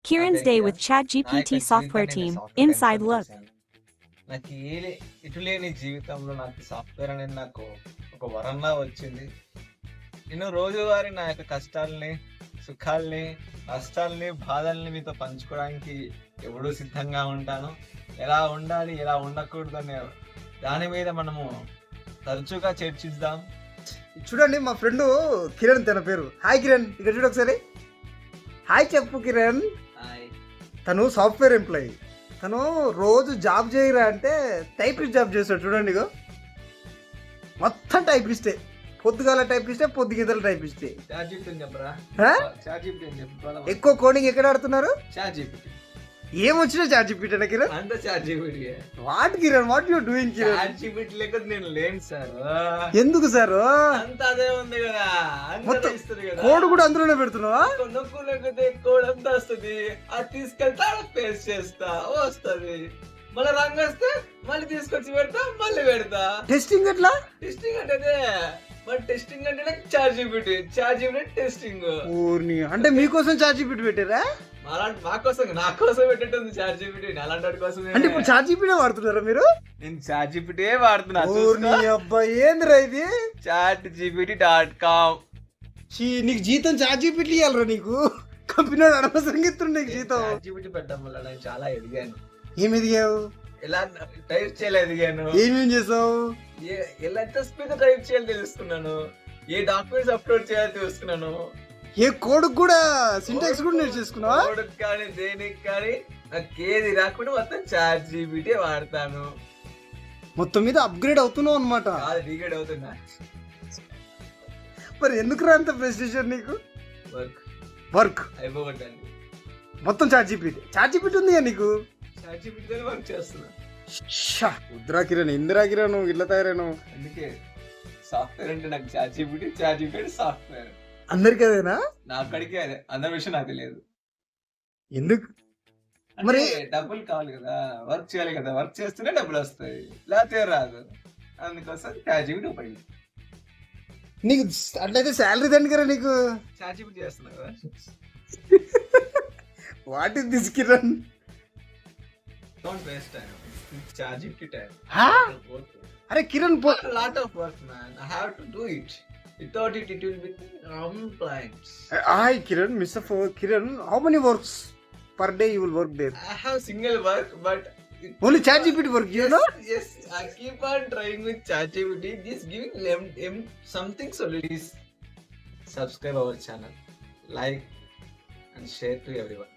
Kiran's day with ChatGPT software team. Inside look. నాకు ఇటులేని జీవితంలో నాకు సాఫ్ట్వేర్ అనేది నాకు ఒక వరంలా వచ్చింది. నేను రోజువారీ నా యొక్క కష్టాలని, సుఖాల్ని, నష్టాలని, బాధల్ని మీతో పంచుకోవడానికి ఎప్పుడూ సిద్ధంగా ఉంటాను. ఎలా ఉండాలి, ఎలా ఉండకూడదు అనే దాని మీద మనము తరచుగా చర్చిద్దాం. చూడండి, మా ఫ్రెండ్ కిరణ్, తన పేరు. హాయ్ కిరణ్, ఇక్కడ చూడు ఒకసారి. హాయ్ చెప్పు కిరణ్. తను సాఫ్ట్వేర్ ఎంప్లాయీ. తను రోజు జాబ్ చేయరా అంటే టైపిస్ట్ జాబ్ చేస్తాడు. చూడండి, ఇగో మొత్తం టైపిస్టే. పొద్దుగాల టైపిస్టే, పొద్దుగీతల టైపిస్టే. ఎక్కువ కోడింగ్ ఎక్కడ ఆడుతున్నారు? ఏమొచ్చినా చార్జిపిటీ కిరణ్. అంత ChatGPT. What Kiran, what you doing Kiran? ChatGPT లేక నేను లేను సార్. ఎందుకు సార్? అంత అదే ఉంది కదా, మొత్తం కోడ్ కూడా అందులోనే పెడుతున్నావా? నొక్కు లేకపోతే కోడ్ అంతా వస్తుంది. అది తీసుకెళ్తా, పేస్ట్ చేస్తా, వస్తుంది. మళ్ళీ రంగు వస్తే మళ్ళీ తీసుకొచ్చి పెడతా, మళ్ళీ పెడతా. టెస్టింగ్ ఎట్లా? టెస్టింగ్ అంటే బట్ టెస్టింగ్ అంటే చార్జిపిటీ టెస్టింగ్. అంటే మీకోసం చార్జిపిటీ పెట్టారా? మా కోసం, నా కోసం పెట్టేటుంది చార్జిపిటీ. అలాంటి వాడి కోసం. అంటే ఇప్పుడు చార్జిపిటీ వాడుతున్నారా మీరు? నేను చార్జిపిటీ వాడుతున్నా. అబ్బాయి ఏందిరా ఇది? chatgpt.com. నీకు జీతం చార్జిపిటీ ఇవ్వాలరా? నీకు కంపెనీ అనవసరంగా ఇస్తుంది నీకు జీతం. చార్జిపిటీ పెట్టడం వల్ల నేను చాలా ఎదిగాను. ఏం ఎదిగావు? ఎలా టైప్ చేయాలి ఎదిగాను. ఏమేం చేసావు? ఎలా ఎంత స్పీడ్ టైప్ చేయాలి తెలుసుకున్నాను. ఏ డాక్యుమెంట్స్ అప్లోడ్ చేయాలి తెలుసుకున్నాను. ఏ కోడ్ కూడా సింటాక్స్ కూడా నేర్చేసుకున్నావా? కోడ్ కానీ దేనికి కానీ నాకు ఏది రాకుండా మొత్తం ChatGPT వాడతాను. మొత్తం మీద అప్గ్రేడ్ అవుతున్నావు అనమాట. డిగ్రేడ్ అవుతున్నా. మరి ఎందుకు అంత ప్రెస్టేషన్ నీకు? వర్క్ అయిపోగొట్టండి మొత్తం చార్జిపిటీ ఉంది కదా నీకు. ChatGPT వర్క్ చేస్తున్నా. ఉద్రా కిరణ్, ఇందిరా కిరణ్ ఇట్లా తయారాను. అందుకే సాఫ్ట్వేర్ అంటే నాకు ChatGPT సాఫ్ట్వేర్. అందరికి అదేనా? నా అక్కడికి అదే. అందరి విషయం నాకు తెలియదు. ఎందుకు మరి? డబ్బులు కావాలి కదా, వర్క్ చేయాలి కదా. వర్క్ చేస్తేనే డబ్బులు వస్తాయి, లేకపోతే రాదు. అందుకోసం ChatGPT ఉపయోగించి. నీకు అట్లయితే శాలరీ దండి కదా నీకు. ChatGPT చేస్తున్నా కదా. What is this Kiran? Don't waste time. ChatGPT time. అరే Kiran, lot of work man. I have to do it. Without it, it will be compliance. Hi Kiran, Mr. Kiran, how many works per day you will work there? I have single work, but only ChatGPT work, you know? Yes, I keep on trying with ChatGPT. Just giving them something solutions. Subscribe our channel, like and share to everyone.